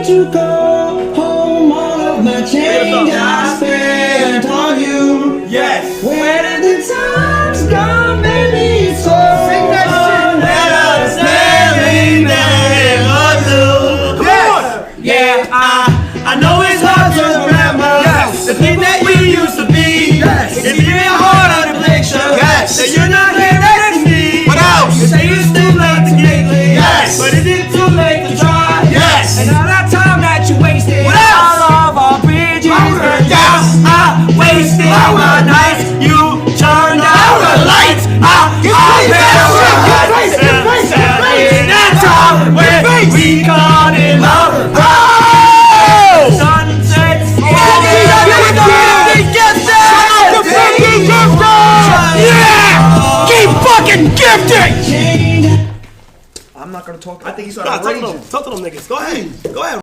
to go home. All of my change I spent on you. Yes. Where did the times go, baby? It's so sing that shit. Let us never do. Yes. Yeah, I know it's hard to remember the thing that we used to be. It's even harder to picture that you're not here next to me. What else? You say it's too late to get lit. Yes. But it is too late to try. Yes. And all that time that you wasted. What else? All of our bridges burned Yes. down. I wasted all my nights. You turned out the lights. That time when we got in love. Sunsets. Yeah! Keep fucking gifting! Change. I'm not gonna talk. I think he's outrageous. talk to them niggas. Go ahead. Go ahead.